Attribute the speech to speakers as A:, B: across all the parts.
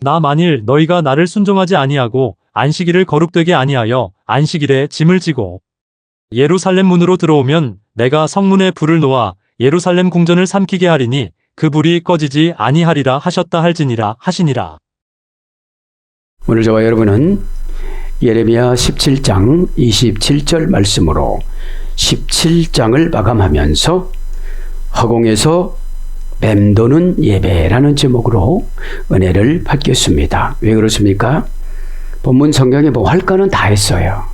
A: 나 만일 너희가 나를 순종하지 아니하고 안식일을 거룩되게 아니하여 안식일에 짐을 지고 예루살렘 문으로 들어오면 내가 성문에 불을 놓아 예루살렘 궁전을 삼키게 하리니 그 불이 꺼지지 아니하리라 하셨다 할지니라 하시니라.
B: 오늘 저와 여러분은 예레미야 17장 27절 말씀으로 17장을 마감하면서 허공에서 맴도는 예배라는 제목으로 은혜를 받겠습니다. 왜 그렇습니까? 본문 성경에 뭐 할 거는 다 했어요.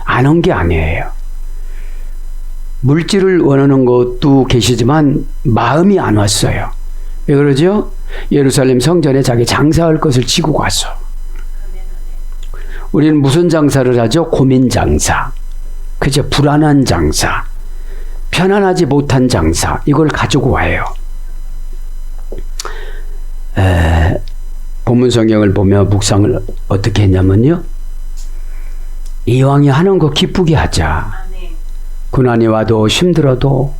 B: 안 한 게 아니에요. 물질을 원하는 것도 계시지만 마음이 안 왔어요. 왜 그러죠? 예루살렘 성전에 자기 장사할 것을 지고 가서. 우리는 무슨 장사를 하죠? 고민 장사. 그죠? 불안한 장사. 편안하지 못한 장사. 이걸 가지고 와요. 본문 성경을 보며 묵상을 어떻게 했냐면요. 이왕이 하는 거 기쁘게 하자. 고난이 와도 힘들어도.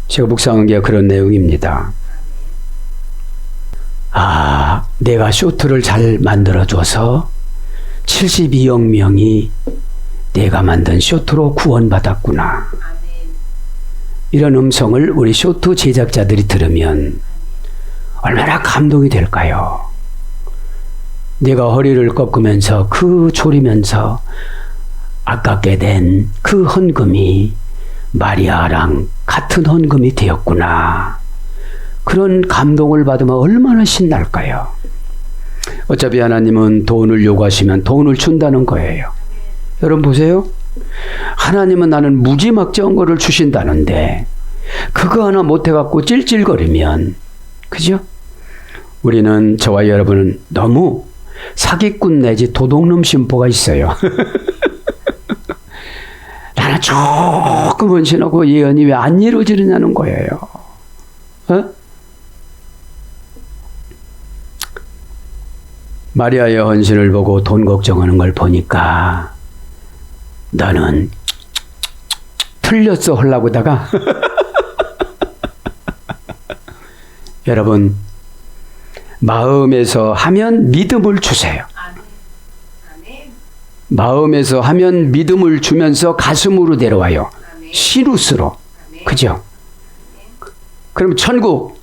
B: 제가 묵상한 게 그런 내용입니다. 내가 쇼트를 잘 만들어줘서 72억 명이 내가 만든 쇼트로 구원받았구나. 이런 음성을 우리 쇼트 제작자들이 들으면 얼마나 감동이 될까요? 내가 허리를 꺾으면서 졸이면서 아깝게 된 그 헌금이 마리아랑 같은 헌금이 되었구나. 그런 감동을 받으면 얼마나 신날까요? 어차피 하나님은 돈을 요구하시면 돈을 준다는 거예요. 여러분 보세요. 하나님은 나는 무지막지한 거를 주신다는데 그거 하나 못해갖고 찔찔거리면, 그죠? 우리는, 저와 여러분은 너무 사기꾼 내지 도둑놈 심보가 있어요. 나는 조금 헌신하고 예언이 왜 안 이루어지느냐는 거예요. 마리아의 헌신을 보고 돈 걱정하는 걸 보니까 너는 틀렸어 하려고 다가 여러분, 마음에서 하면 믿음을 주세요. 마음에서 하면 믿음을 주면서 가슴으로 내려와요. 시루스로. 그죠? 그럼 천국,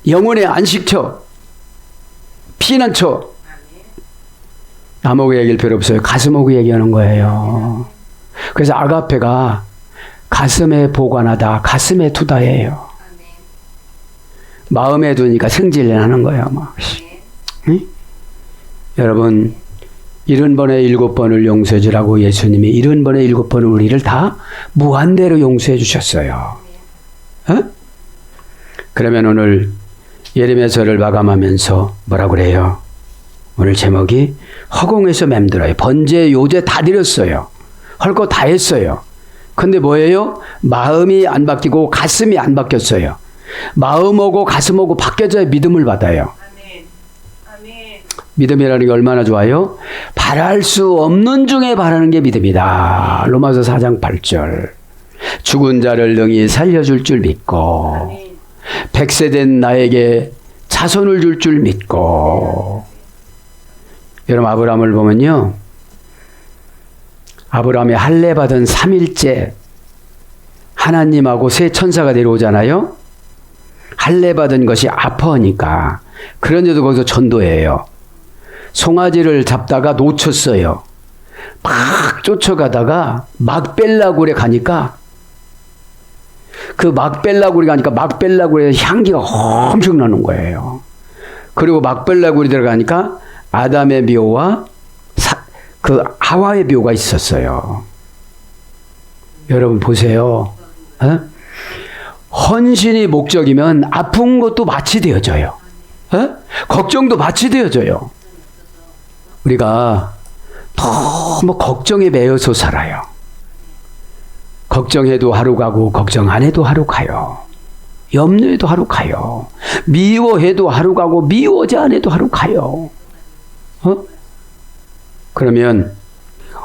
B: 영혼의 안식처, 피난처. 나보고 얘기할 필요 없어요. 가슴하고 얘기하는 거예요. 그래서 아가페가 가슴에 보관하다, 가슴에 두다예요. 마음에 두니까 승질나는 거예요. 막. 응? 여러분, 70번에 7번을 용서해 주라고 예수님이 70번에 7번을 우리를 다 무한대로 용서해 주셨어요. 그러면 오늘 예레미야서를 마감하면서 뭐라 그래요? 오늘 제목이 허공에서 맴들어요. 번제, 요제 다 드렸어요. 할 거 다 했어요. 근데 뭐예요? 마음이 안 바뀌고 가슴이 안 바뀌었어요. 마음하고 가슴하고 바뀌어져야 믿음을 받아요. 믿음이라는 게 얼마나 좋아요? 바랄 수 없는 중에 바라는 게 믿음이다. 로마서 4장 8절. 죽은 자를 능히 살려줄 줄 믿고 100세 된 나에게 자손을 줄 줄 믿고. 여러분, 아브라함을 보면요, 아브라함이 할례 받은 3일째 하나님하고 새 천사가 내려오잖아요. 할례 받은 것이 아파하니까. 그런데도 거기서 전도해요. 송아지를 잡다가 놓쳤어요. 막 쫓아가다가 막벨라굴에 가니까, 그 막벨라굴에 가니까 막벨라굴에 향기가 엄청 나는 거예요. 그리고 막벨라굴에 들어가니까 아담의 묘와 그 하와의 묘가 있었어요. 여러분 보세요. 헌신이 목적이면 아픈 것도 마치 되어져요. 걱정도 마치 되어져요. 우리가 너무 걱정에 매여서 살아요. 걱정해도 하루 가고 걱정 안 해도 하루 가요. 염려해도 하루 가요. 미워해도 하루 가고 미워하지 않아도 하루 가요. 그러면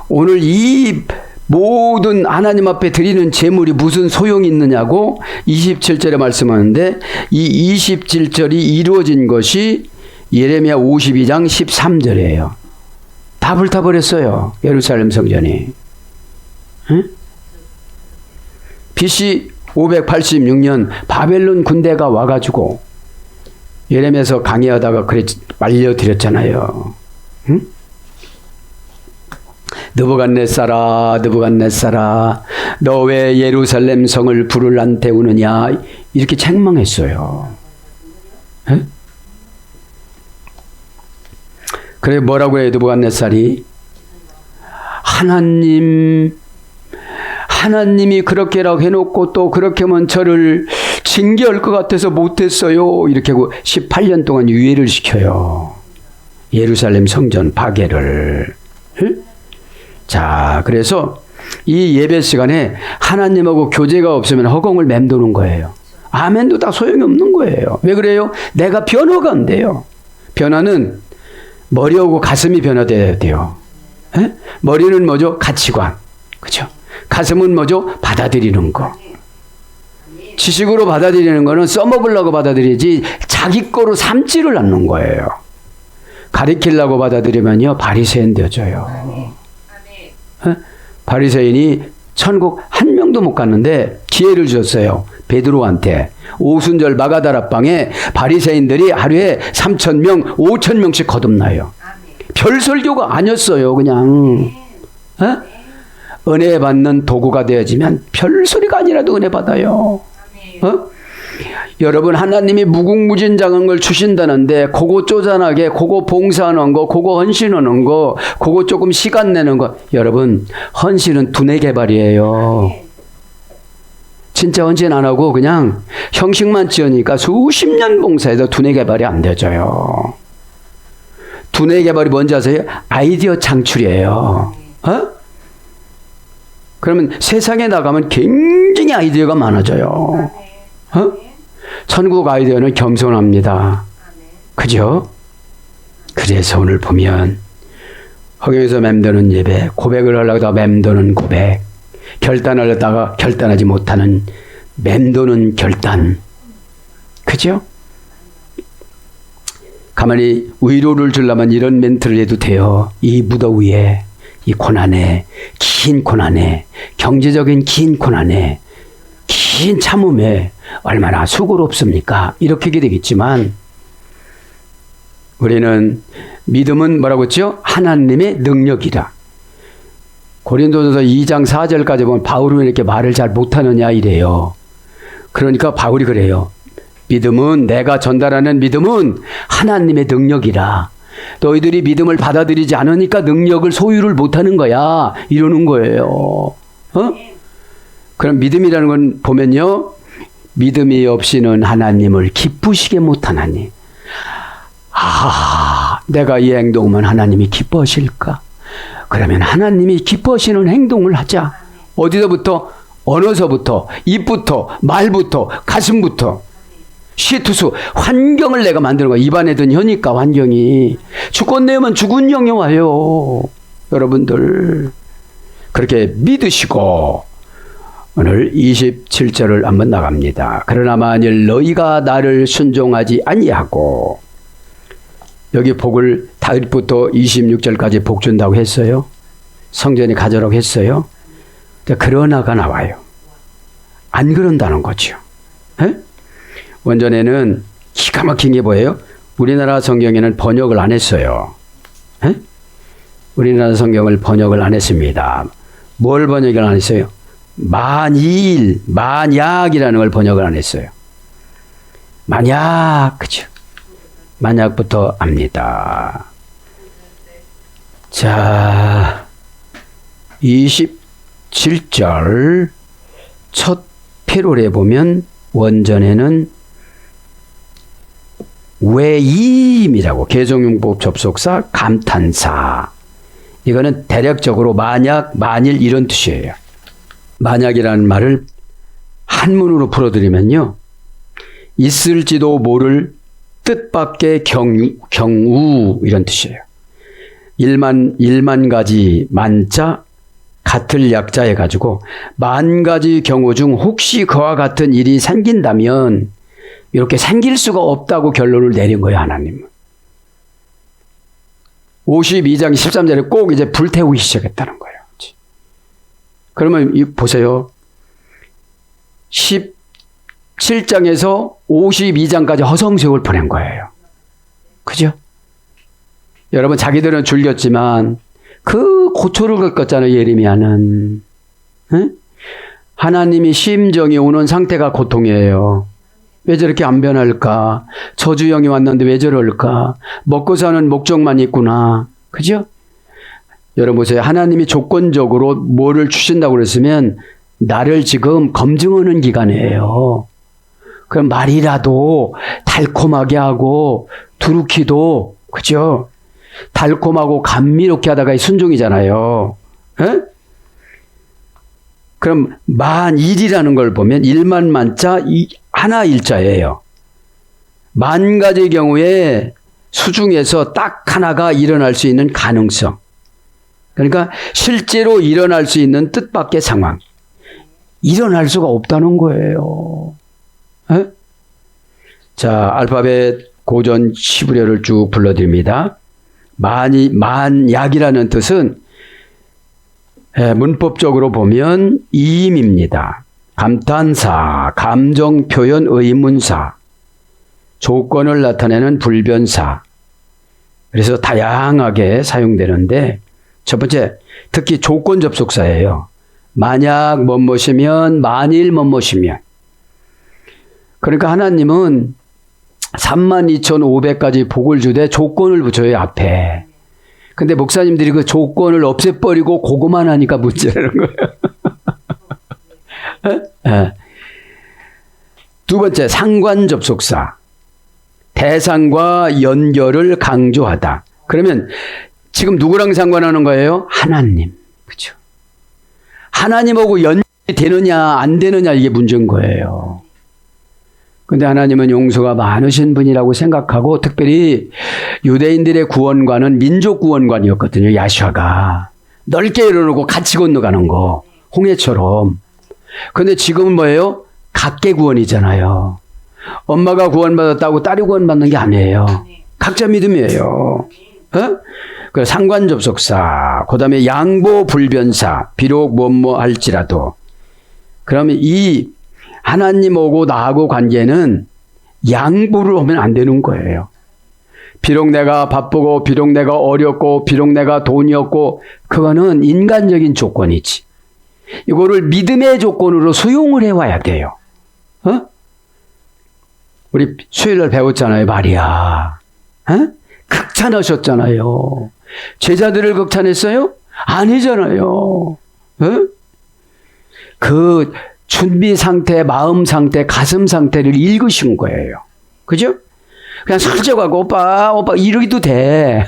B: 오늘 이 모든 하나님 앞에 드리는 제물이 무슨 소용이 있느냐고 27절에 말씀하는데, 이 27절이 이루어진 것이 예레미야 52장 13절이에요. 다 불타버렸어요. 예루살렘 성전이. 응? BC 586년 바벨론 군대가 와가지고 예레미야서 강의하다가 그래 말려드렸잖아요. 응? 느부갓네살아, 느부갓네살아, 너 왜 예루살렘 성을 불을 안 태우느냐, 이렇게 책망했어요. 에? 그래 뭐라고 해요? 느부갓네살이 하나님이 그렇게라고 해놓고 또 그렇게 하면 저를 징계할 것 같아서 못했어요. 이렇게 하고 18년 동안 유예를 시켜요. 예루살렘 성전 파괴를. 자, 그래서 이 예배 시간에 하나님하고 교제가 없으면 허공을 맴도는 거예요. 아멘도 다 소용이 없는 거예요. 왜 그래요? 내가 변화가 안 돼요. 변화는 머리하고 가슴이 변화돼야 돼요. 에? 머리는 뭐죠? 가치관. 그죠? 가슴은 뭐죠? 받아들이는 거. 지식으로 받아들이는 거는 써먹으려고 받아들이지 자기 거로 삼지를 않는 거예요. 가리키려고 받아들이면요 바리새인 되어져요. 바리새인이 천국 한 명도 못 갔는데 기회를 줬어요. 베드로한테. 오순절 마가다락방에 바리새인들이 하루에 3,000명, 5,000명씩 거듭나요. 별 설교가 아니었어요. 그냥 은혜 받는 도구가 되어지면 별 소리가 아니라도 은혜 받아요. 여러분 하나님이 무궁무진장한 걸 주신다는데 그거 쪼잔하게 그거 봉사하는 거 그거 헌신하는 거 그거 조금 시간 내는 거, 여러분 헌신은 두뇌 개발이에요. 진짜 헌신 안 하고 그냥 형식만 지으니까 수십 년 봉사해도 두뇌 개발이 안 되져요. 두뇌 개발이 뭔지 아세요? 아이디어 창출이에요. 그러면 세상에 나가면 굉장히 아이디어가 많아져요. 천국 아이디어는 겸손합니다. 그죠? 그래서 오늘 보면 허경에서 맴도는 예배, 고백을 하려다가 맴도는 고백, 결단하려다가 결단하지 못하는 맴도는 결단. 그죠? 가만히 위로를 주려면 이런 멘트를 해도 돼요. 이 무더위에, 이 고난에, 긴 고난에, 경제적인 긴 고난에, 긴 참음에 얼마나 수고롭습니까? 이렇게 하게 되겠지만 우리는 믿음은 뭐라고 했죠? 하나님의 능력이라. 고린도전서 2장 4절까지 보면 바울은 이렇게 말을 잘 못하느냐 이래요. 그러니까 바울이 그래요. 믿음은, 내가 전달하는 믿음은 하나님의 능력이라. 너희들이 믿음을 받아들이지 않으니까 능력을 소유를 못하는 거야. 이러는 거예요. 그럼 믿음이라는 건 보면요, 믿음이 없이는 하나님을 기쁘시게 못하나니. 내가 이 행동하면 하나님이 기뻐하실까? 그러면 하나님이 기뻐하시는 행동을 하자. 어디서부터? 언어서부터, 입부터, 말부터, 가슴부터. 시투수, 환경을 내가 만드는 거야. 입안에 든 혀니까 환경이. 주권 내면 죽은 영이 와요. 여러분들 그렇게 믿으시고 오늘 27절을 한번 나갑니다. 그러나 만일 너희가 나를 순종하지 아니하고, 여기 복을 다윗부터 26절까지 복 준다고 했어요. 성전이 가져라고 했어요. 그러나가 나와요. 안 그런다는 거죠. 에? 원전에는 기가 막힌 게 뭐예요? 우리나라 성경에는 번역을 안 했어요. 에? 우리나라 성경을 번역을 안 했습니다. 뭘 번역을 안 했어요? 만일, 만약이라는 걸 번역을 안 했어요. 만약, 그죠? 만약부터 압니다. 자, 27절 첫 패롤에 보면 원전에는 외임이라고, 개정용법 접속사 감탄사. 이거는 대략적으로 만약, 만일 이런 뜻이에요. 만약이라는 말을 한문으로 풀어드리면요, 있을지도 모를 뜻밖의 경우 이런 뜻이에요. 일만 가지 만자 같을 약자 해가지고 만 가지 경우 중 혹시 그와 같은 일이 생긴다면 이렇게 생길 수가 없다고 결론을 내린 거예요, 하나님은. 52장 13절에 꼭 이제 불태우기 시작했다는 거예요. 그러면 보세요. 17장에서 52장까지 허성세월 보낸 거예요. 그죠? 여러분 자기들은 즐겼지만 그 고초를 겪었잖아요. 예레미야는. 응? 하나님이 심정이 오는 상태가 고통이에요. 왜 저렇게 안 변할까? 저주형이 왔는데 왜 저럴까? 먹고 사는 목적만 있구나. 그죠? 여러분 보세요. 하나님이 조건적으로 뭐를 주신다고 그랬으면 나를 지금 검증하는 기간이에요. 그럼 말이라도 달콤하게 하고 두루키도 그죠? 달콤하고 감미롭게 하다가 순종이잖아요. 에? 그럼 만일이라는 걸 보면 1만 만자 하나 일자예요. 만 가지의 경우에 수중에서 딱 하나가 일어날 수 있는 가능성. 그러니까 실제로 일어날 수 있는 뜻밖의 상황. 일어날 수가 없다는 거예요. 에? 자, 알파벳 고전 시브리어를 쭉 불러드립니다. 만약이라는 뜻은 문법적으로 보면 이임입니다. 감탄사, 감정 표현 의문사, 조건을 나타내는 불변사. 그래서 다양하게 사용되는데 첫 번째, 특히 조건 접속사예요. 만약 뭐뭐시면, 만일 뭐뭐시면. 그러니까 하나님은 32,500가지 복을 주되 조건을 붙여요, 앞에. 근데 목사님들이 그 조건을 없애버리고 그거만 하니까 문제라는 거예요. 두 번째, 상관 접속사. 대상과 연결을 강조하다. 그러면 지금 누구랑 상관하는 거예요? 하나님. 그렇죠? 하나님하고 연결이 되느냐 안 되느냐 이게 문제인 거예요. 근데 하나님은 용서가 많으신 분이라고 생각하고 특별히 유대인들의 구원관은 민족 구원관이었거든요. 야슈아가. 넓게 열어놓고 같이 건너가는 거. 홍해처럼. 근데 지금은 뭐예요? 각계 구원이잖아요. 엄마가 구원받았다고 딸이 구원받는 게 아니에요. 각자 믿음이에요. 그래서 상관 접속사, 그 다음에 양보 불변사, 비록 뭐뭐 할지라도. 그러면 이 하나님하고 나하고 관계는 양보를 하면 안 되는 거예요. 비록 내가 바쁘고, 비록 내가 어렵고, 비록 내가 돈이 없고, 그거는 인간적인 조건이지. 이거를 믿음의 조건으로 수용을 해와야 돼요. 우리 수요일날 배웠잖아요, 마리아. 극찬하셨잖아요. 제자들을 극찬했어요? 아니잖아요. 그 준비 상태, 마음 상태, 가슴 상태를 읽으신 거예요. 그죠? 그냥 슬쩍 하고 오빠 이러기도 돼.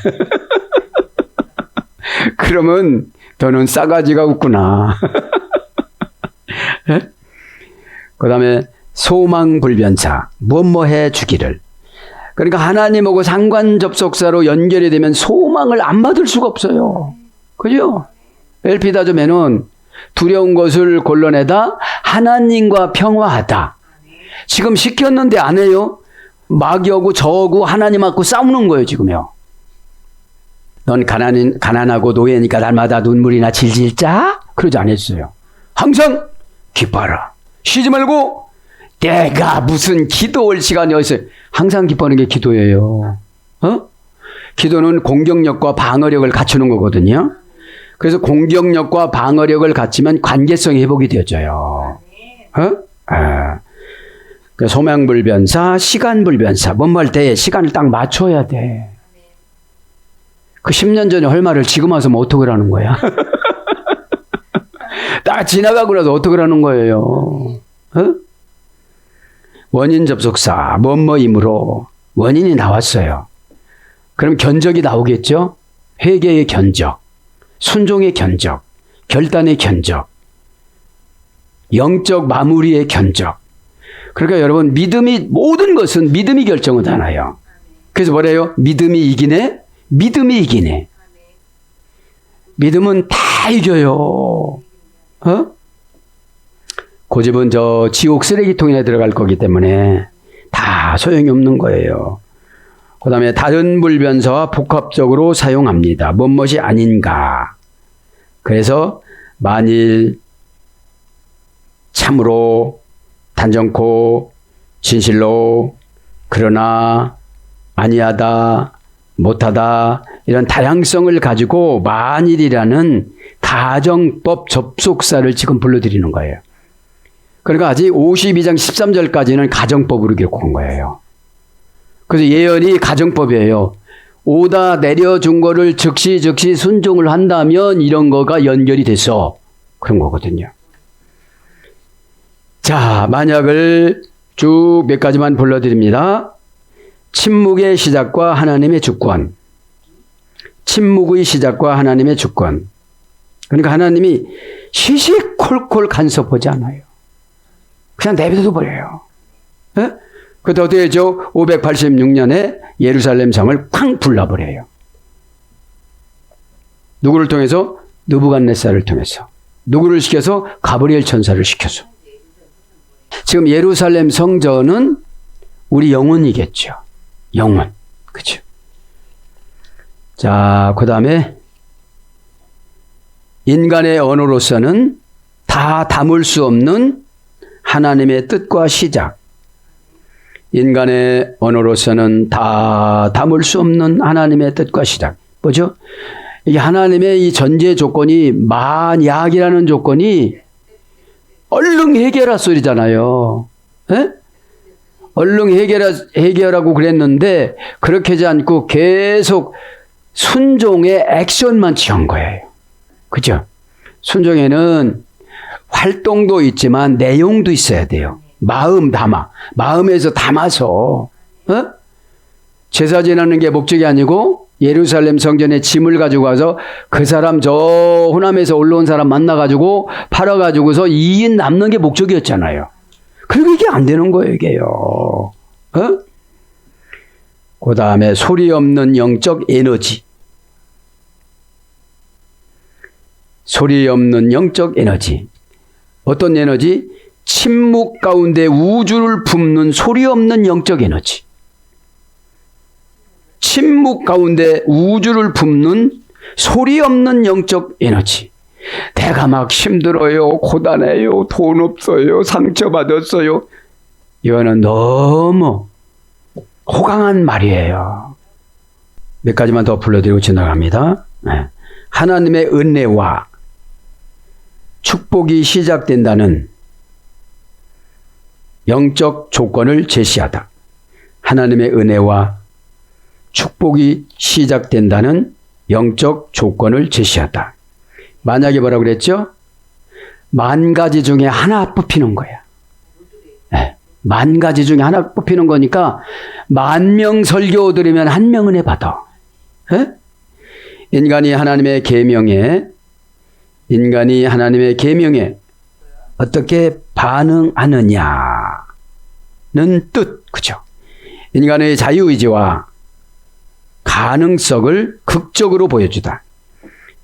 B: 그러면 너는 싸가지가 없구나. 그 다음에 소망불변사, 뭐뭐 해 주기를. 그러니까 하나님하고 상관 접속사로 연결이 되면 소망을 안 받을 수가 없어요. 그죠? 엘피다점에는 두려운 것을 골라내다 하나님과 평화하다. 지금 시켰는데 안 해요. 마귀하고 저하고 하나님하고 싸우는 거예요, 지금요. 넌 가난하고 노예니까 날마다 눈물이나 질질 짜? 그러지 않았어요. 항상 기뻐라. 쉬지 말고 내가 무슨 기도할 시간이 어딨어요. 항상 기뻐하는 게 기도예요. 기도는 공격력과 방어력을 갖추는 거거든요. 그래서 공격력과 방어력을 갖추면 관계성이 회복이 되어져요. 소망불변사, 시간불변사. 뭐뭐 할 때 시간을 딱 맞춰야 돼. 그 10년 전에 할 말을 지금 와서 뭐 어떡하라는 거야? 딱 지나가고 나서 어떡하라는 거예요? 원인 접속사, 뭐뭐이므로 원인이 나왔어요. 그럼 견적이 나오겠죠? 회개의 견적, 순종의 견적, 결단의 견적, 영적 마무리의 견적. 그러니까 여러분 믿음이 모든 것은 믿음이 결정을 하나요. 그래서 뭐래요? 믿음이 이기네? 믿음이 이기네. 믿음은 다 이겨요. 고집은 저 지옥 쓰레기통에 들어갈 거기 때문에 다 소용이 없는 거예요. 그 다음에 다른 불변사와 복합적으로 사용합니다. 무엇이 아닌가. 그래서 만일, 참으로, 단정코, 진실로, 그러나, 아니하다, 못하다 이런 다양성을 가지고 만일이라는 가정법 접속사를 지금 불러드리는 거예요. 그러니까 아직 52장 13절까지는 가정법으로 기록한 거예요. 그래서 예언이 가정법이에요. 오다 내려준 거를 즉시 순종을 한다면 이런 거가 연결이 돼서 그런 거거든요. 자, 만약을 쭉 몇 가지만 불러드립니다. 침묵의 시작과 하나님의 주권. 침묵의 시작과 하나님의 주권. 그러니까 하나님이 시시콜콜 간섭하지 않아요. 그냥 내버려 버려요. 예? 그때 어떻게 했죠? 586년에 예루살렘 성을 쾅 불러버려요. 누구를 통해서? 느부갓네살을 통해서. 누구를 시켜서? 가브리엘 천사를 시켜서. 지금 예루살렘 성전은 우리 영혼이겠죠. 영혼. 그렇죠. 자, 그 다음에 인간의 언어로서는 다 담을 수 없는 하나님의 뜻과 시작. 인간의 언어로서는 다 담을 수 없는 하나님의 뜻과 시작. 뭐죠? 이게 하나님의 이 전제 조건이 만약이라는 조건이 얼른 해결할 소리잖아요. 에? 얼른 해결하고 그랬는데 그렇게 하지 않고 계속 순종의 액션만 취한 거예요. 그죠? 순종에는 활동도 있지만 내용도 있어야 돼요. 마음에서 담아서 제사 지내는 게 목적이 아니고 예루살렘 성전에 짐을 가지고 가서 그 사람 저 호남에서 올라온 사람 만나가지고 팔아가지고서 이익 남는 게 목적이었잖아요. 그리고 이게 안 되는 거예요, 이게요. 그 다음에 소리 없는 영적 에너지. 소리 없는 영적 에너지. 어떤 에너지? 침묵 가운데 우주를 품는 소리 없는 영적 에너지. 침묵 가운데 우주를 품는 소리 없는 영적 에너지. 내가 막 힘들어요, 고단해요, 돈 없어요, 상처받았어요. 이거는 너무 호강한 말이에요. 몇 가지만 더 불러드리고 지나갑니다. 하나님의 은혜와 축복이 시작된다는 영적 조건을 제시하다. 하나님의 은혜와 축복이 시작된다는 영적 조건을 제시하다. 만약에 뭐라고 그랬죠? 10,000가지 중에 하나 뽑히는 거야. 네. 10,000가지 중에 하나 뽑히는 거니까 10,000명 설교 들으면 1명은 해 받아. 네? 인간이 하나님의 계명에 어떻게 반응하느냐는 뜻, 그죠? 인간의 자유의지와 가능성을 극적으로 보여주다.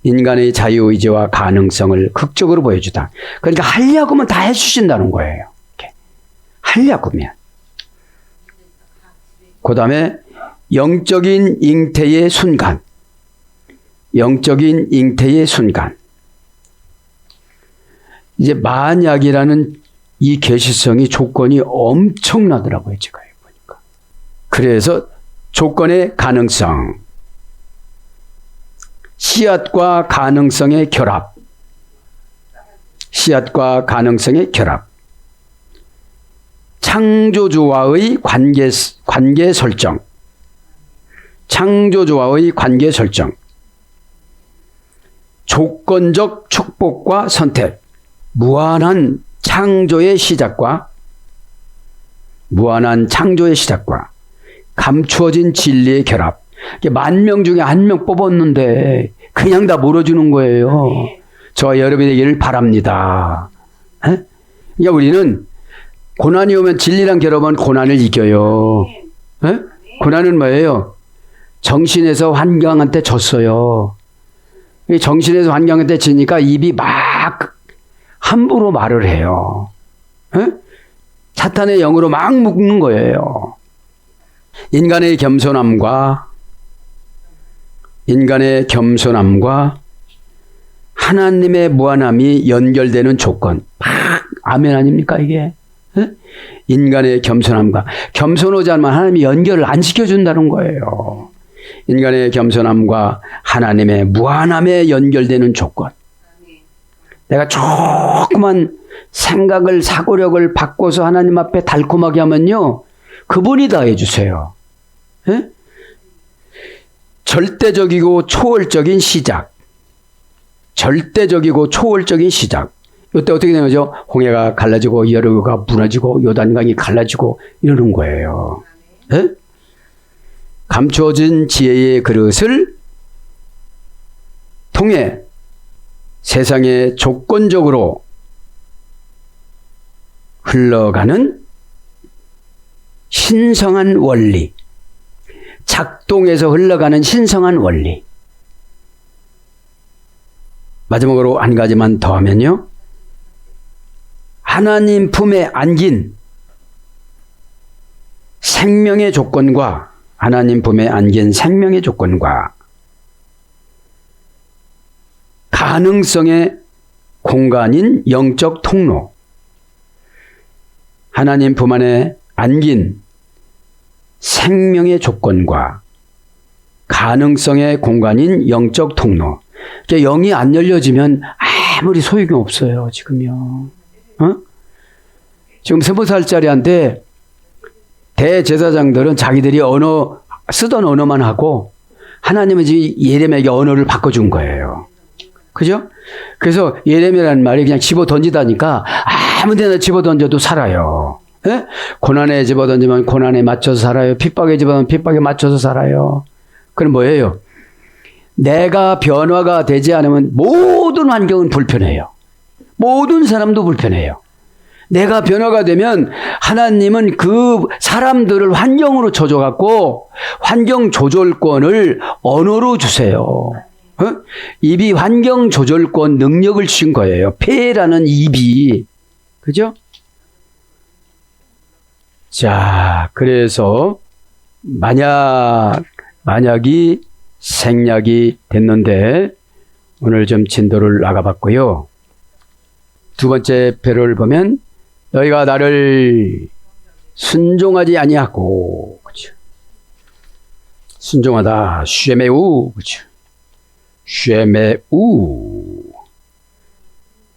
B: 인간의 자유의지와 가능성을 극적으로 보여주다. 그러니까 하려고 하면 다 해주신다는 거예요. 이렇게. 하려고 하면. 그 다음에 영적인 잉태의 순간. 영적인 잉태의 순간. 이제 만약이라는 이 계시성이 조건이 엄청나더라고요. 제가 보니까. 그래서 조건의 가능성. 씨앗과 가능성의 결합. 씨앗과 가능성의 결합. 창조주와의 관계 설정. 창조주와의 관계 설정. 조건적 축복과 선택. 무한한 창조의 시작과 감추어진 진리의 결합. 10,000명 중에 1명 뽑았는데 그냥 다 물어주는 거예요. 저와 여러분이 되기를 바랍니다. 그러니까 우리는 고난이 오면 진리랑 결합하면 고난을 이겨요. 고난은 뭐예요? 정신에서 환경한테 졌어요. 정신에서 환경한테 지니까 입이 막 함부로 말을 해요. 사탄의 영으로 막 묶는 거예요. 인간의 겸손함과 하나님의 무한함이 연결되는 조건. 아멘 아닙니까 이게? 에? 인간의 겸손하지 않으면 하나님이 연결을 안 시켜준다는 거예요. 인간의 겸손함과 하나님의 무한함에 연결되는 조건. 내가 조그만 생각을, 사고력을 바꿔서 하나님 앞에 달콤하게 하면요, 그분이 다 해주세요. 에? 절대적이고 초월적인 시작. 이때 어떻게 되는 거죠? 홍해가 갈라지고 여리고가 무너지고 요단강이 갈라지고 이러는 거예요. 에? 감추어진 지혜의 그릇을 통해 세상에 조건적으로 흘러가는 신성한 원리, 작동해서 흘러가는 신성한 원리. 마지막으로 한 가지만 더 하면요, 하나님 품에 안긴 생명의 조건과 가능성의 공간인 영적 통로, 하나님 품 안에 안긴 생명의 조건과 가능성의 공간인 영적 통로. 그러니까 영이 안 열려지면 아무리 소용이 없어요, 지금요. 지금 20살짜리한테 대제사장들은 자기들이 쓰던 언어만 하고 하나님은 지금 예레미야에게 언어를 바꿔준 거예요. 그죠? 그래서 예레미야라는 말이 그냥 집어 던지다니까 아무 데나 집어 던져도 살아요. 예? 고난에 집어 던지면 고난에 맞춰서 살아요. 핍박에 집어 던지면 핍박에 맞춰서 살아요. 그럼 뭐예요? 내가 변화가 되지 않으면 모든 환경은 불편해요. 모든 사람도 불편해요. 내가 변화가 되면 하나님은 그 사람들을 환경으로 쳐줘갖고 환경 조절권을 언어로 주세요. 입이 환경 조절권 능력을 주신 거예요. 폐라는 입이. 그죠? 자, 그래서 만약이 생략이 됐는데 오늘 좀 진도를 나가봤고요. 두 번째 표를 보면 너희가 나를 순종하지 아니하고, 그렇죠? 순종하다, 쉐메우, 그렇죠? 쉐메우.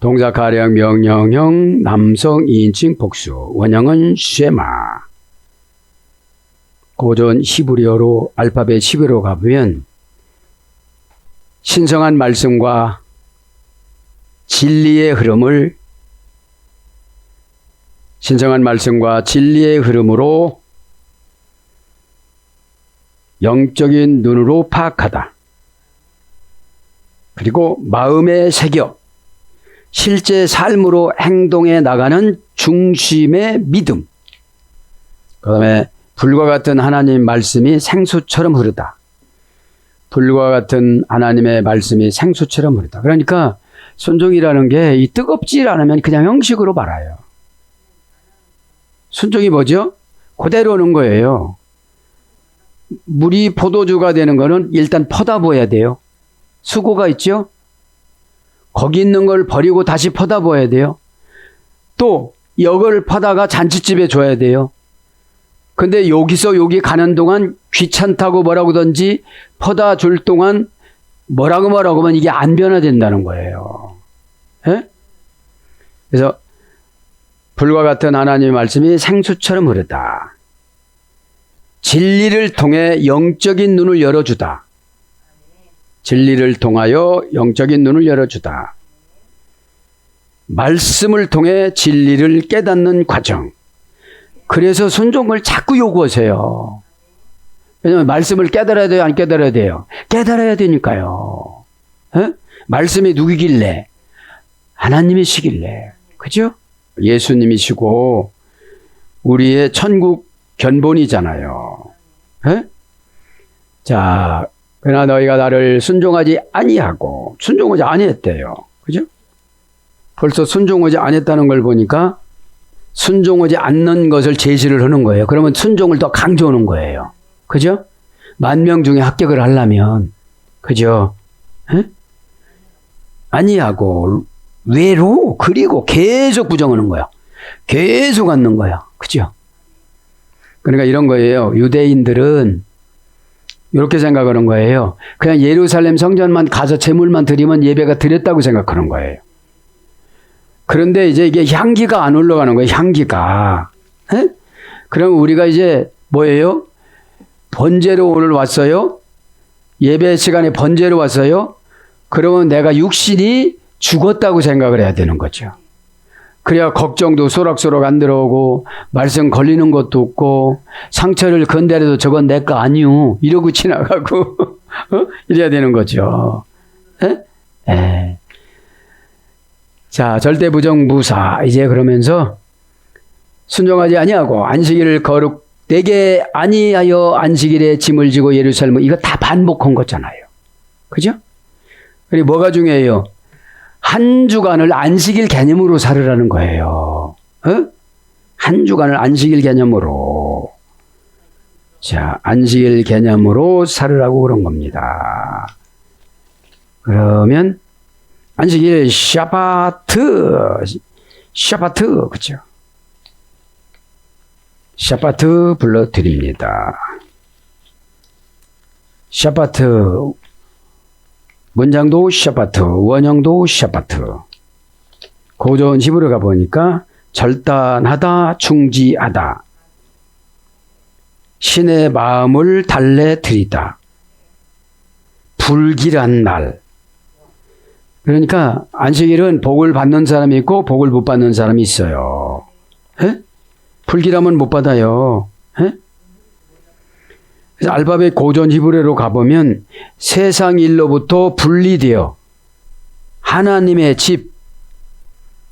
B: 동사 가령 명령형 남성 2인칭 복수, 원형은 쉐마. 고전 히브리어로 알파벳 11로 가보면 신성한 말씀과 진리의 흐름으로 영적인 눈으로 파악하다. 그리고 마음에 새겨 실제 삶으로 행동해 나가는 중심의 믿음. 그 다음에 불과 같은 하나님 말씀이 생수처럼 흐르다. 불과 같은 하나님의 말씀이 생수처럼 흐르다. 그러니까 순종이라는 게 이 뜨겁지 않으면 그냥 형식으로 말아요. 순종이 뭐죠? 그대로 오는 거예요. 물이 포도주가 되는 거는 일단 퍼다 부어야 돼요. 수고가 있죠? 거기 있는 걸 버리고 다시 퍼다 부어야 돼요. 또 이걸 퍼다가 잔치집에 줘야 돼요. 근데 여기서 여기 가는 동안 귀찮다고 뭐라고든지 퍼다 줄 동안 뭐라고 하면 이게 안 변화된다는 거예요. 예? 그래서 불과 같은 하나님의 말씀이 생수처럼 흐르다. 진리를 통해 영적인 눈을 열어주다. 진리를 통하여 영적인 눈을 열어주다. 말씀을 통해 진리를 깨닫는 과정. 그래서 순종을 자꾸 요구하세요. 왜냐하면 말씀을 깨달아야 돼요? 안 깨달아야 돼요? 깨달아야 되니까요. 에? 말씀이 누구길래? 하나님이시길래. 그죠? 예수님이시고 우리의 천국 견본이잖아요. 에? 자, 그러나 너희가 나를 순종하지 아니했대요. 그죠? 벌써 순종하지 아니했다는 걸 보니까 순종하지 않는 것을 제시를 하는 거예요. 그러면 순종을 더 강조하는 거예요. 그죠? 10,000명 중에 합격을 하려면, 그죠? 에? 아니하고, 외로, 그리고 계속 부정하는 거야. 계속 앉는 거야. 그죠? 그러니까 이런 거예요. 유대인들은 이렇게 생각하는 거예요. 그냥 예루살렘 성전만 가서 제물만 드리면 예배가 드렸다고 생각하는 거예요. 그런데 이제 이게 향기가 안 올라가는 거예요. 향기가. 에? 그럼 우리가 이제 뭐예요? 번제로 오늘 왔어요? 예배 시간에 번제로 왔어요? 그러면 내가 육신이 죽었다고 생각을 해야 되는 거죠. 그래야 걱정도 소락소락 안 들어오고 말씀 걸리는 것도 없고 상처를 건드려도 저건 내 거 아니요 이러고 지나가고 이래야 되는 거죠. 에? 에. 자, 절대 부정부사. 이제 그러면서 순종하지 아니하고 안식일을 거룩되게 아니하여 안식일에 짐을 지고 예루살렘, 이거 다 반복한 거잖아요. 그죠? 그리고 뭐가 중요해요? 한 주간을 안식일 개념으로 살으라는 거예요. 한 주간을 안식일 개념으로. 자, 안식일 개념으로 살으라고 그런 겁니다. 그러면 안식일 샤바트, 그죠? 샤바트 불러드립니다. 샤바트, 문장도 샤바트, 원형도 샤바트. 고전 히브리 가보니까 절단하다, 중지하다, 신의 마음을 달래드리다, 불길한 날. 그러니까 안식일은 복을 받는 사람이 있고 복을 못 받는 사람이 있어요. 에? 불길하면 못 받아요. 에? 그래서 알파벳 고전 히브리어로 가보면 세상 일로부터 분리되어 하나님의 집,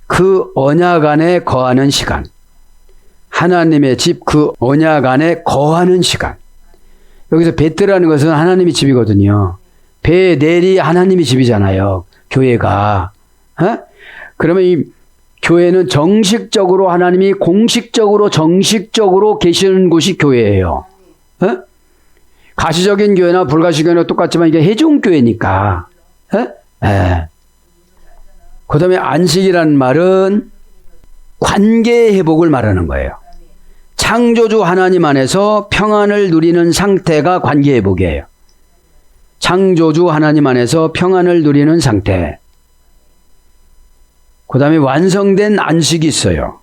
B: 그 언약 안에 거하는 시간. 하나님의 집, 그 언약 안에 거하는 시간. 여기서 베트라는 것은 하나님의 집이거든요. 베넬이 하나님의 집이잖아요. 교회가. 그러면 이 교회는 정식적으로 하나님이 공식적으로 정식적으로 계시는 곳이 교회예요. 가시적인 교회나 불가시 교회나 똑같지만 이게 해중교회니까. 그 다음에 안식이라는 말은 관계 회복을 말하는 거예요. 창조주 하나님 안에서 평안을 누리는 상태가 관계 회복이에요. 창조주 하나님 안에서 평안을 누리는 상태. 그 다음에 완성된 안식이 있어요.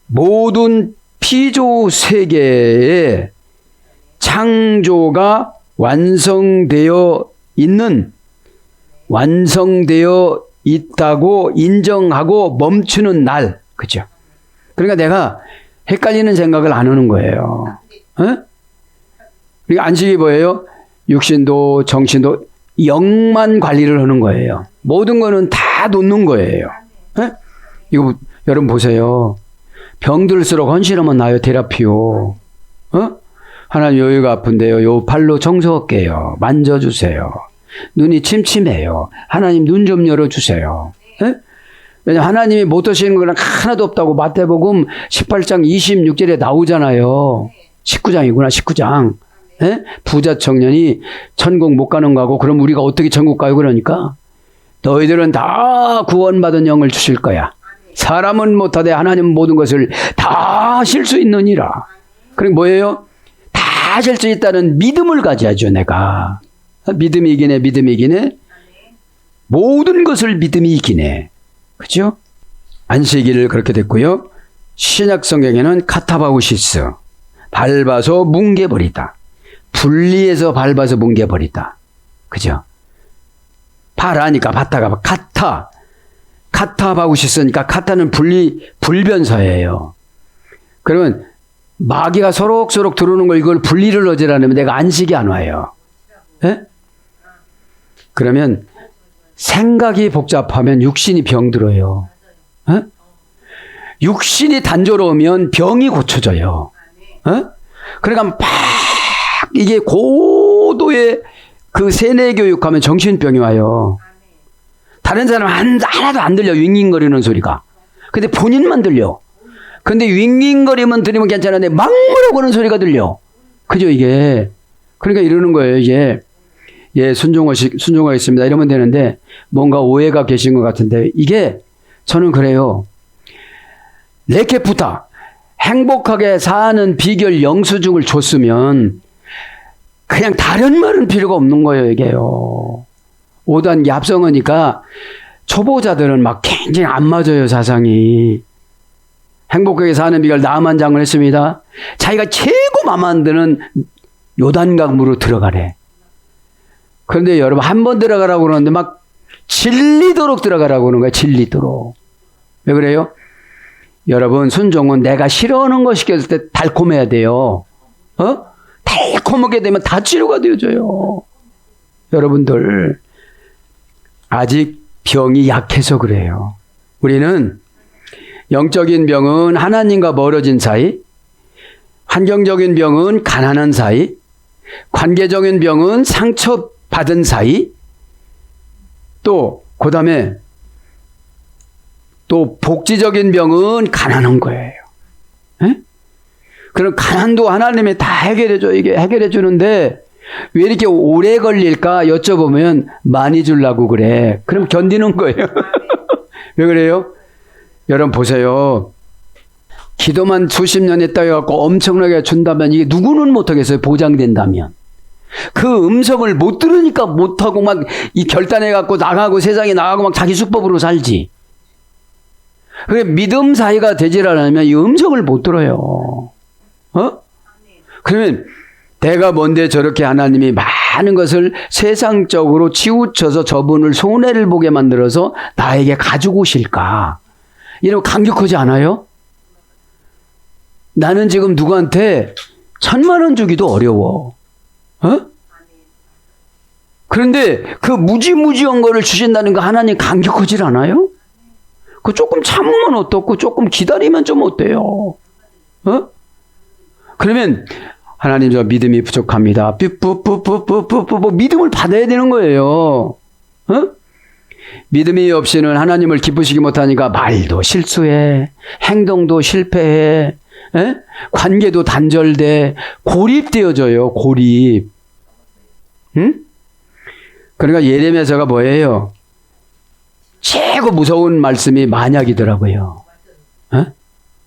B: 모든 피조 세계에 창조가 완성되어 있다고 인정하고 멈추는 날. 그죠? 그러니까 내가 헷갈리는 생각을 안 하는 거예요. 그러니까 안식이 뭐예요? 육신도 정신도 영만 관리를 하는 거예요. 모든 거는 다 놓는 거예요. 이거 여러분 보세요. 병들수록 헌신하면 나요. 테라피요. 하나님 여기가 아픈데요. 요 팔로 청소할게요. 만져주세요. 눈이 침침해요. 하나님 눈 좀 열어주세요. 왜냐하면 하나님이 못 하시는 거는 하나도 없다고 마태복음 18장 26절에 나오잖아요. 19장이구나 19장. 부자 청년이 천국 못 가는 거하고 그럼 우리가 어떻게 천국 가요? 그러니까 너희들은 다 구원받은 영을 주실 거야. 사람은 못하되 하나님은 모든 것을 다 하실 수 있느니라. 그럼 뭐예요? 다 하실 수 있다는 믿음을 가져야죠. 내가 믿음이 이기네. 모든 것을 믿음이 이기네. 그죠? 안식일을 그렇게 됐고요. 신약 성경에는 카타바우시스, 밟아서 뭉개버리다. 분리해서 밟아서 뭉개버리다. 그죠? 파라니까 바타가 카타바우시스니까 카타는 불변서예요. 그러면 마귀가 소록소록 들어오는 걸 이걸 분리를 어지라면 내가 안식이 안 와요. 그러면 생각이 복잡하면 육신이 병들어요. 육신이 단조로우면 병이 고쳐져요. 그러니까 막 이게 고도의 그 세뇌 교육하면 정신병이 와요. 다른 사람 하나도 안 들려. 윙윙거리는 소리가. 근데 본인만 들려. 근데 윙윙거리면 들으면 괜찮은데 막무라고 하는 소리가 들려. 그죠, 이게. 그러니까 이러는 거예요, 이제. 예, 순종하겠습니다. 이러면 되는데 뭔가 오해가 계신 것 같은데 이게 저는 그래요. 레케푸타. 행복하게 사는 비결 영수증을 줬으면 그냥 다른 말은 필요가 없는 거예요, 이게요. 5단계 합성어니까 초보자들은 막 굉장히 안 맞아요, 사상이. 행복하게 사는 비결 나만 장을 했습니다. 자기가 최고 마음에 안 드는 요단강으로 들어가래. 그런데 여러분 한 번 들어가라고 그러는데 막 질리도록 들어가라고 그러는 거예요. 질리도록. 왜 그래요? 여러분 순종은 내가 싫어하는 거 시켰을 때 달콤해야 돼요. 달콤하게 되면 다 치료가 되어져요. 여러분들 아직 병이 약해서 그래요. 우리는 영적인 병은 하나님과 멀어진 사이, 환경적인 병은 가난한 사이, 관계적인 병은 상처받은 사이, 또 그다음에 또 복지적인 병은 가난한 거예요. 에? 그럼 가난도 하나님이 다 해결해줘. 이게 해결해 주는데 왜 이렇게 오래 걸릴까 여쭤보면 많이 주려고 그래. 그럼 견디는 거예요. 왜 그래요? 여러분 보세요. 기도만 수십 년 했다 해갖고 엄청나게 준다면 이게 누구는 못하겠어요. 보장된다면. 그 음성을 못 들으니까 못하고 막 이 결단해갖고 나가고 세상에 나가고 막 자기 수법으로 살지. 그게 믿음 사이가 되질 않으면 이 음성을 못 들어요. 그러면 내가 뭔데 저렇게 하나님이 많은 것을 세상적으로 치우쳐서 저분을 손해를 보게 만들어서 나에게 가지고 오실까? 이러면 감격하지 않아요? 나는 지금 누구한테 1,000만 원 주기도 어려워. 그런데 그 무지무지한 거를 주신다는 거 하나님 감격하지 않아요? 그 조금 참으면 어떻고 조금 기다리면 좀 어때요? 그러면 하나님 저 믿음이 부족합니다. 뿌뿌뿌뿌뿌뿌뿌 믿음을 받아야 되는 거예요. 믿음이 없이는 하나님을 기쁘시게 못하니까 말도 실수해, 행동도 실패해, 관계도 단절돼, 고립되어져요. 고립. 그러니까 예레미야서가 뭐예요? 최고 무서운 말씀이 만약이더라고요.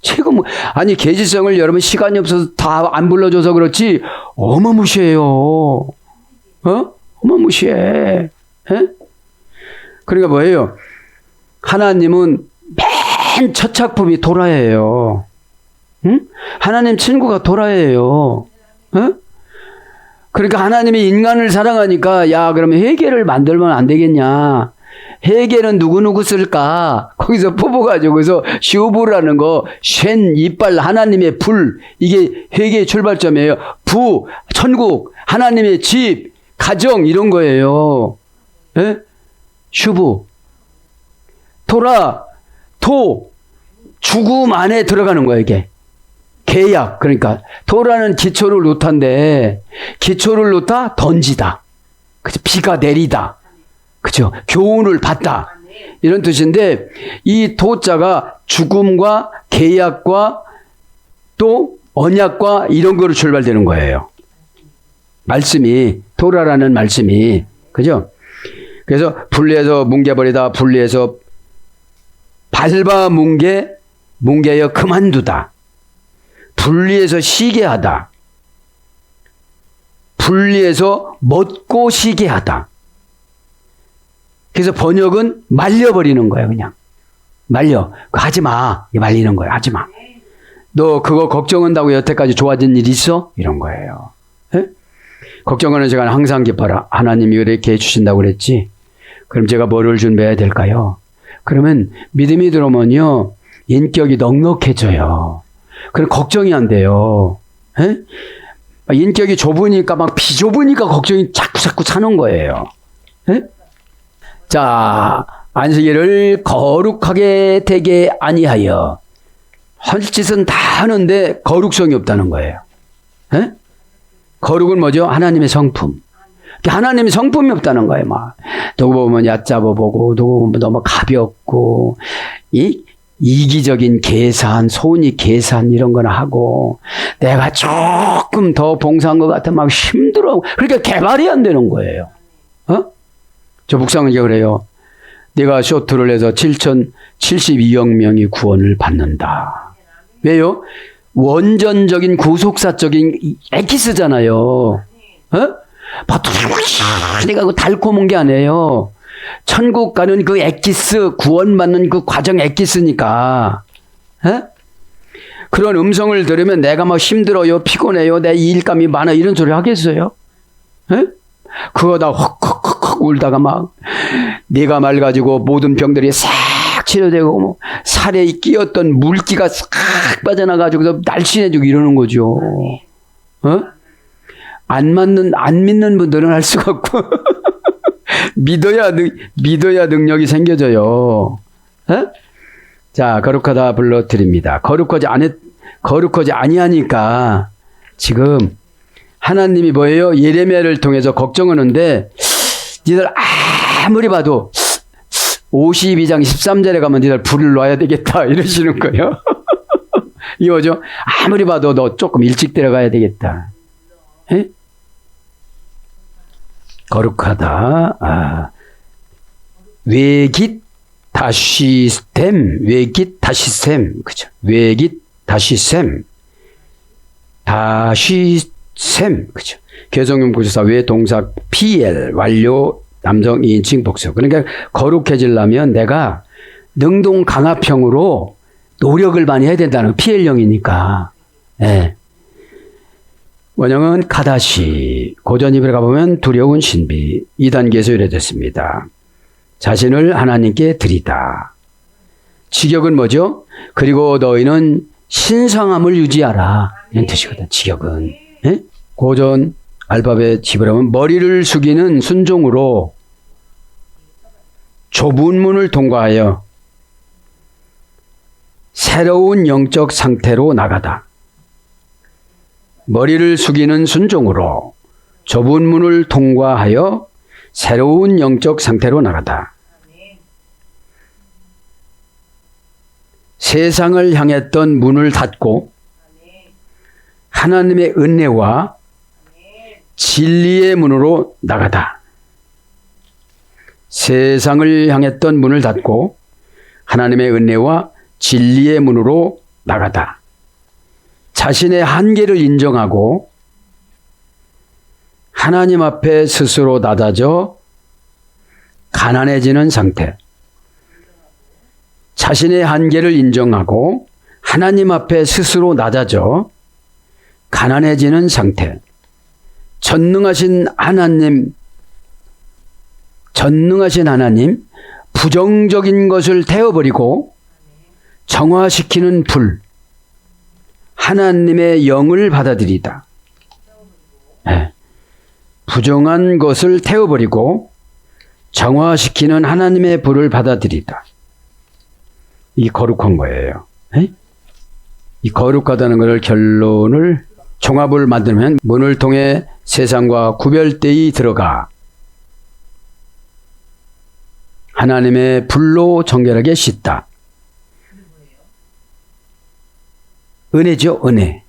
B: 최고 아니 계시성을 여러분 시간이 없어서 다 안 불러줘서 그렇지 어마무시해요. 어마무시해. 그러니까 뭐예요? 하나님은 맨 첫 작품이 도라예요. 하나님 친구가 도라예요. 그러니까 하나님이 인간을 사랑하니까 야 그러면 회개를 만들면 안 되겠냐. 회개는 누구누구 쓸까? 거기서 뽑아가지고 그래서 슈브라는 거, 쉔, 이빨, 하나님의 불, 이게 회개의 출발점이에요. 부, 천국, 하나님의 집, 가정 이런 거예요. 슈브, 토라, 토, 죽음 안에 들어가는 거예요 이게. 계약. 그러니까 토라는 기초를 놓다인데 기초를 놓다 던지다. 그죠? 비가 내리다. 그죠? 교훈을 받다. 이런 뜻인데 이 도자가 죽음과 계약과 또 언약과 이런 거로 출발되는 거예요. 말씀이 토라라는 말씀이 그죠? 그래서 분리해서 뭉개버리다. 분리해서 밟아 뭉개여 그만두다. 분리해서 쉬게 하다. 분리해서 먹고 쉬게 하다. 그래서 번역은 말려버리는 거예요, 그냥. 말려. 하지 마. 말리는 거예요. 하지 마. 너 그거 걱정한다고 여태까지 좋아진 일 있어? 이런 거예요. 걱정하는 시간 항상 기뻐라. 하나님이 이렇게 해주신다고 그랬지. 그럼 제가 뭐를 준비해야 될까요? 그러면 믿음이 들어오면요. 인격이 넉넉해져요. 그럼 걱정이 안 돼요. 인격이 좁으니까 막 비좁으니까 걱정이 자꾸 사는 거예요. 자, 안식일을 거룩하게 되게 아니하여 할 짓은 다 하는데 거룩성이 없다는 거예요. 거룩은 뭐죠? 하나님의 성품. 하나님의 성품이 없다는 거예요. 막 누구 보면 얕잡아 보고 누구 보면 너무 가볍고 이기적인 계산, 손익 계산 이런 거나 하고 내가 조금 더 봉사한 것 같아 막 힘들어. 그러니까 개발이 안 되는 거예요. 저 묵상은요 그래요. 내가 쇼트를 해서 7,072억 명이 구원을 받는다. 왜요? 원전적인 구속사적인 엑기스잖아요. 내가 달콤한 게 아니에요. 천국 가는 그 엑기스, 구원받는 그 과정 엑기스니까. 그런 음성을 들으면 내가 막 힘들어요, 피곤해요, 내 일감이 많아 이런 소리 하겠어요? 그거 다 헉헉헉 울다가 막 내가 맑아지고 모든 병들이 싹 치료되고 뭐 살에 끼었던 물기가 싹 빠져나가지고 날씬해지고 이러는 거죠. 안 믿는 분들은 할 수가 없고 믿어야 능력이 생겨져요. 자, 거룩하다 불러드립니다. 거룩하지 아니하니까 지금 하나님이 뭐예요? 예레미야를 통해서 걱정하는데 니들 아무리 봐도 52장 13절에 가면 니들 불을 놔야 되겠다 이러시는 거예요. 이거죠? 아무리 봐도 너 조금 일찍 들어가야 되겠다. 거룩하다. 외깃 다시셈, 외깃 다시셈, 그죠? 외깃 다시셈, 다시셈, 그죠? 개성용 구조사 외 동사 PL 완료 남성 2인칭 복수. 그러니까 거룩해지려면 내가 능동 강압형으로 노력을 많이 해야 된다는 PL형이니까. 예. 원형은 카다시, 고전 입에 가보면 두려운 신비, 2단계에서 유래됐습니다. 자신을 하나님께 드리다. 직역은 뭐죠? 그리고 너희는 신성함을 유지하라. 이런 뜻이거든, 직역은. 예? 고전 알파벳 집으로면 머리를 숙이는 순종으로 좁은 문을 통과하여 새로운 영적 상태로 나가다. 머리를 숙이는 순종으로 좁은 문을 통과하여 새로운 영적 상태로 나가다. 세상을 향했던 문을 닫고 하나님의 은혜와 진리의 문으로 나가다. 세상을 향했던 문을 닫고 하나님의 은혜와 진리의 문으로 나가다. 자신의 한계를 인정하고 하나님 앞에 스스로 낮아져 가난해지는 상태. 자신의 한계를 인정하고 하나님 앞에 스스로 낮아져 가난해지는 상태. 전능하신 하나님, 부정적인 것을 태워버리고 정화시키는 불, 하나님의 영을 받아들이다. 네. 부정한 것을 태워버리고 정화시키는 하나님의 불을 받아들이다. 이 거룩한 거예요. 네? 이 거룩하다는 것을 결론을 종합을 만들면 문을 통해 세상과 구별되이 들어가 하나님의 불로 정결하게 씻다. 은혜죠, 은혜.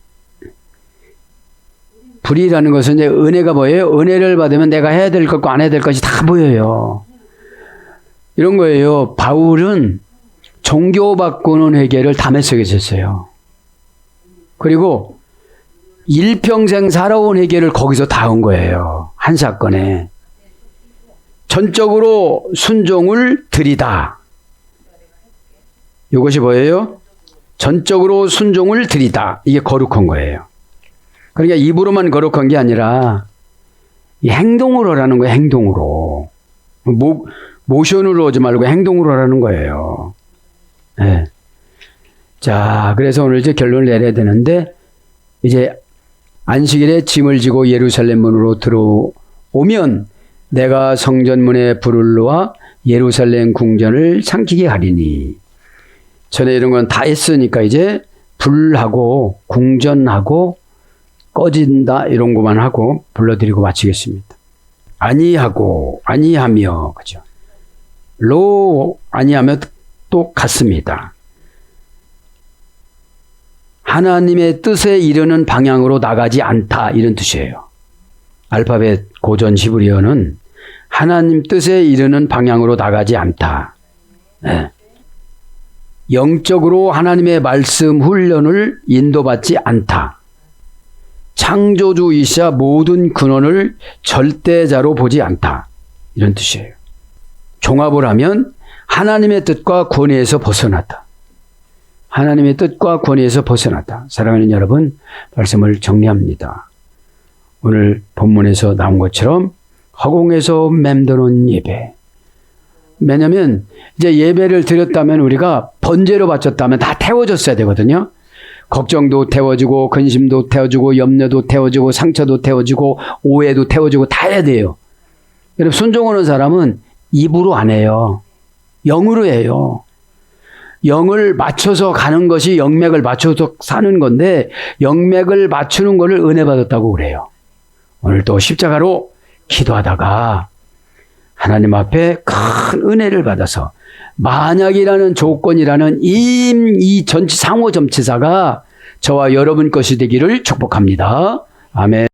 B: 불이라는 것은 이제 은혜가 뭐예요? 은혜를 받으면 내가 해야 될 것과 안 해야 될 것이 다 보여요. 이런 거예요. 바울은 종교 바꾸는 회개를 담에 속에 있었어요. 그리고 일평생 살아온 회개를 거기서 다 온 거예요. 한 사건에. 전적으로 순종을 드리다. 이것이 뭐예요? 전적으로 순종을 드리다. 이게 거룩한 거예요. 그러니까 입으로만 거룩한 게 아니라 이 행동으로 하라는 거예요. 행동으로. 모션으로 하지 말고 행동으로 하라는 거예요. 네. 자, 그래서 오늘 이제 결론을 내려야 되는데 이제 안식일에 짐을 지고 예루살렘 문으로 들어오면 내가 성전문에 불을 놓아 예루살렘 궁전을 삼키게 하리니. 전에 이런 건 다 했으니까 이제 불하고 궁전하고 꺼진다 이런 것만 하고 불러드리고 마치겠습니다. 아니하며 그죠? 로 아니하며 또 같습니다. 하나님의 뜻에 이르는 방향으로 나가지 않다 이런 뜻이에요. 알파벳 고전 히브리어는 하나님 뜻에 이르는 방향으로 나가지 않다. 네. 영적으로 하나님의 말씀 훈련을 인도받지 않다. 창조주이사 모든 근원을 절대자로 보지 않다. 이런 뜻이에요. 종합을 하면 하나님의 뜻과 권위에서 벗어났다. 하나님의 뜻과 권위에서 벗어났다. 사랑하는 여러분, 말씀을 정리합니다. 오늘 본문에서 나온 것처럼 허공에서 맴도는 예배. 왜냐하면 이제 예배를 드렸다면 우리가 번제로 바쳤다면 다 태워졌어야 되거든요. 걱정도 태워지고 근심도 태워지고 염려도 태워지고 상처도 태워지고 오해도 태워지고 다 해야 돼요. 여러분 순종하는 사람은 입으로 안 해요. 영으로 해요. 영을 맞춰서 가는 것이 영맥을 맞춰서 사는 건데 영맥을 맞추는 것을 은혜 받았다고 그래요. 오늘 또 십자가로 기도하다가 하나님 앞에 큰 은혜를 받아서 만약이라는 조건이라는 이 상호 점치사가 저와 여러분 것이 되기를 축복합니다. 아멘.